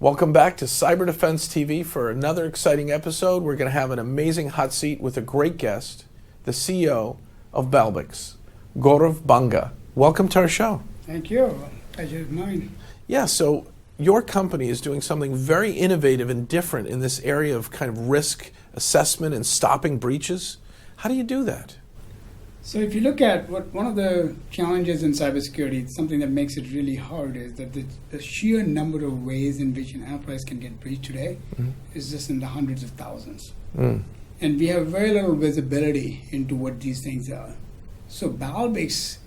Welcome back to Cyber Defense TV for another exciting episode. We're going to have an amazing hot seat with a great guest, the CEO of Balbix, Gaurav Banga. Welcome to our show. Thank you. Pleasure is mine. Yeah, so your company is doing something very innovative and different in this area of kind of risk assessment and stopping breaches. How do you do that? So if you look at one of the challenges in cybersecurity, something that makes it really hard is that the sheer number of ways in which an enterprise can get breached today is just in the hundreds of thousands. And we have very little visibility into what these things are. So Balbix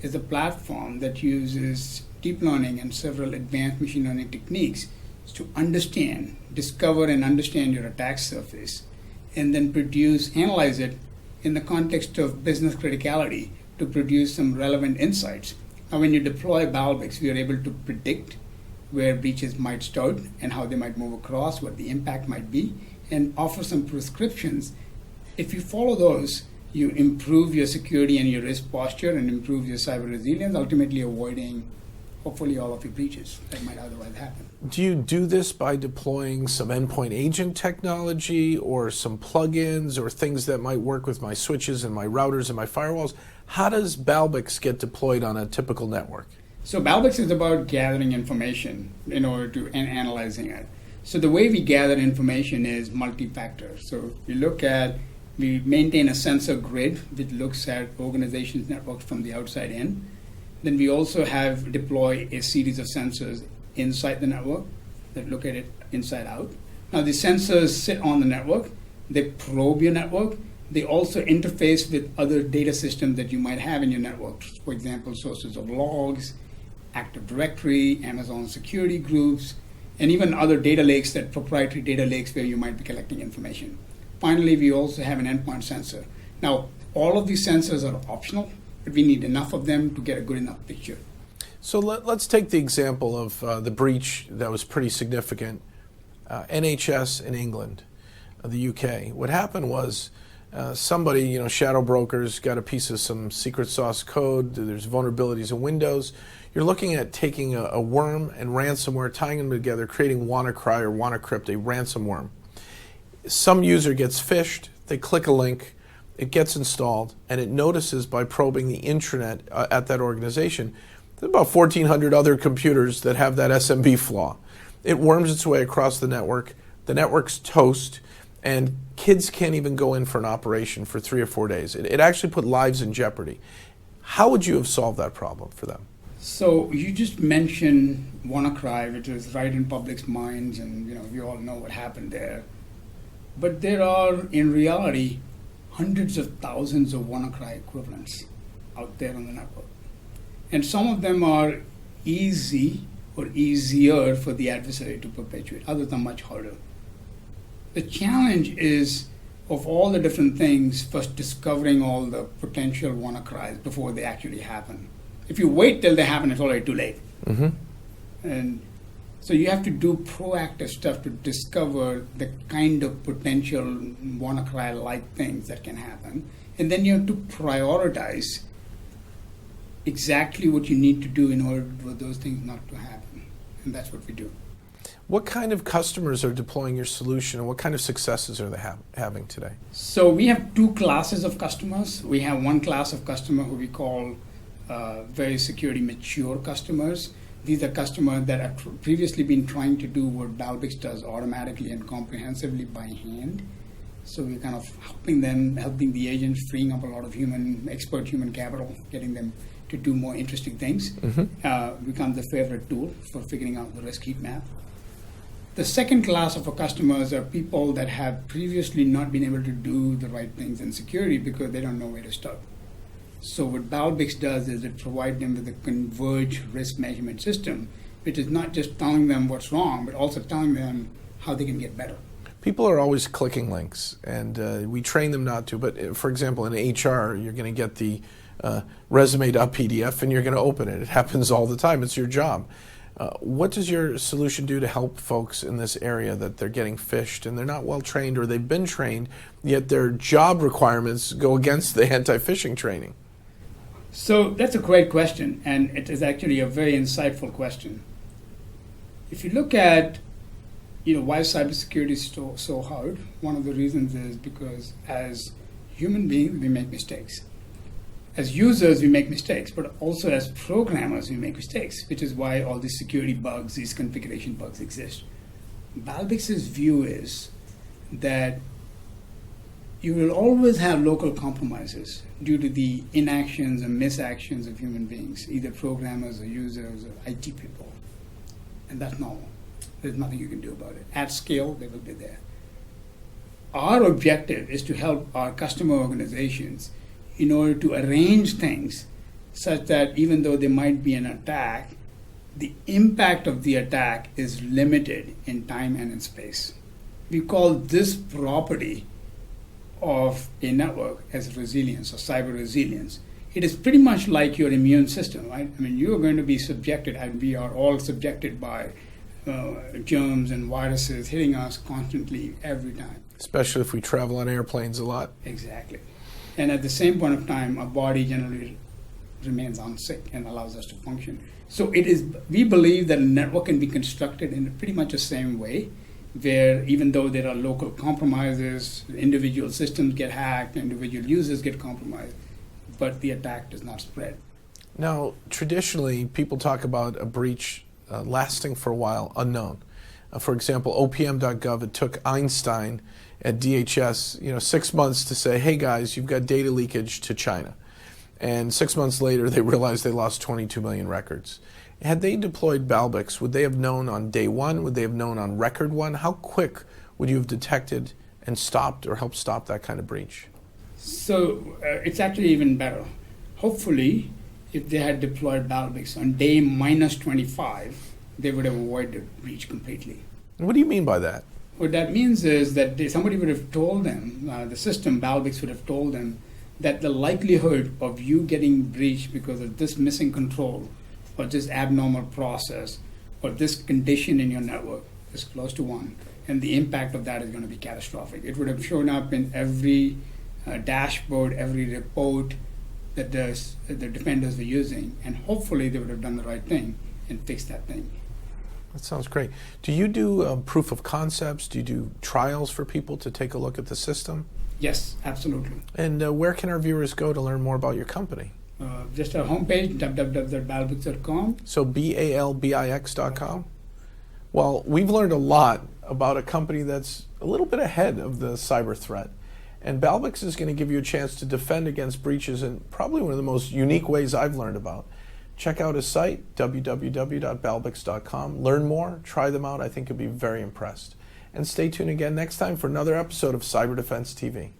is a platform that uses deep learning and several advanced machine learning techniques to understand, discover and understand your attack surface, and then analyze it in the context of business criticality to produce some relevant insights. Now, when you deploy Balbix, we are able to predict where breaches might start and how they might move across, what the impact might be, and offer some prescriptions. If you follow those, you improve your security and your risk posture and improve your cyber resilience, ultimately avoiding, hopefully, all of your breaches that might otherwise happen. Do you do this by deploying some endpoint agent technology or some plugins or things that might work with my switches and my routers and my firewalls? How does Balbix get deployed on a typical network? So Balbix is about gathering information in order to and analyzing it. So the way we gather information is multi-factor. So we maintain a sensor grid which looks at organizations' networks from the outside in. Then we also have deploy a series of sensors inside the network that look at it inside out. Now the sensors sit on the network, they probe your network, they also interface with other data systems that you might have in your network. For example, sources of logs, Active Directory, Amazon security groups, and even other data lakes, that proprietary data lakes where you might be collecting information. Finally, we also have an endpoint sensor. Now, all of these sensors are optional, but we need enough of them to get a good enough picture. So let's take the example of the breach that was pretty significant. NHS in England, the UK. What happened was somebody, shadow brokers, got a piece of some secret sauce code. There's vulnerabilities in Windows. You're looking at taking a worm and ransomware, tying them together, creating WannaCry or WannaCrypt, a ransom Some user gets phished, they click a link, it gets installed, and it notices by probing the intranet at that organization, there's about 1,400 other computers that have that SMB flaw. It worms its way across the network's toast, and kids can't even go in for an operation for 3 or 4 days. It actually put lives in jeopardy. How would you have solved that problem for them? So you just mentioned WannaCry, which is right in public's minds, and we all know what happened there. But there are, in reality, hundreds of thousands of WannaCry equivalents out there on the network. And some of them are easy or easier for the adversary to perpetuate. Others are much harder. The challenge is, of all the different things, first discovering all the potential WannaCries before they actually happen. If you wait till they happen, it's already too late. And so you have to do proactive stuff to discover the kind of potential WannaCry-like things that can happen. And then you have to prioritize exactly what you need to do in order for those things not to happen. And that's what we do. What kind of customers are deploying your solution, and what kind of successes are they having today? So we have two classes of customers. We have one class of customer who we call very security mature customers. These are customers that have previously been trying to do what Balbix does automatically and comprehensively by hand. So we're kind of helping the agents, freeing up a lot of expert human capital, getting them to do more interesting things. Becomes a favorite tool for figuring out the risk heat map. The second class of our customers are people that have previously not been able to do the right things in security because they don't know where to start. So what Balbix does is it provides them with a converged risk measurement system, which is not just telling them what's wrong, but also telling them how they can get better. People are always clicking links, and we train them not to. But for example, in HR, you're going to get the resume.pdf and you're going to open it. It happens all the time. It's your job. What does your solution do to help folks in this area that they're getting phished and they're not well trained, or they've been trained, yet their job requirements go against the anti-phishing training? So that's a great question, and it is actually a very insightful question. If you look at why cybersecurity is so hard? One of the reasons is because as human beings, we make mistakes. As users, we make mistakes, but also as programmers, we make mistakes, which is why all these security bugs, these configuration bugs exist. Balbix's view is that you will always have local compromises due to the inactions and misactions of human beings, either programmers or users or IT people. And that's normal. There's nothing you can do about it. At scale, they will be there. Our objective is to help our customer organizations in order to arrange things such that even though there might be an attack, the impact of the attack is limited in time and in space. We call this property of a network as resilience or cyber resilience. It is pretty much like your immune system, right? I mean, you are going to be subjected, and we are all subjected by germs and viruses hitting us constantly every time. Especially if we travel on airplanes a lot. Exactly. And at the same point of time, our body generally remains unsick and allows us to function. So we believe that a network can be constructed in pretty much the same way, where even though there are local compromises, individual systems get hacked, individual users get compromised, but the attack does not spread. Now, traditionally, people talk about a breach lasting for a while, unknown. For example, OPM.gov, it took Einstein at DHS 6 months to say, hey guys, you've got data leakage to China. And 6 months later, they realized they lost 22 million records. Had they deployed Balbix, would they have known on day one? Would they have known on record one? How quick would you have detected and stopped or helped stop that kind of breach? So it's actually even better. Hopefully, if they had deployed Balbix on day minus 25, they would have avoided breach completely. What do you mean by that? What that means is that somebody would have told them, the system, Balbix would have told them, that the likelihood of you getting breached because of this missing control or this abnormal process or this condition in your network is close to 1. And the impact of that is going to be catastrophic. It would have shown up in every dashboard, every report that the defenders were using. And hopefully they would have done the right thing and fixed that thing. That sounds great. Do you do proof of concepts? Do you do trials for people to take a look at the system? Yes, absolutely. And where can our viewers go to learn more about your company? Just our homepage, www.balbix.com. So BALBIX.com? Well, we've learned a lot about a company that's a little bit ahead of the cyber threat. And Balbix is going to give you a chance to defend against breaches in probably one of the most unique ways I've learned about. Check out his site, www.balbix.com. Learn more, try them out. I think you'll be very impressed. And stay tuned again next time for another episode of Cyber Defense TV.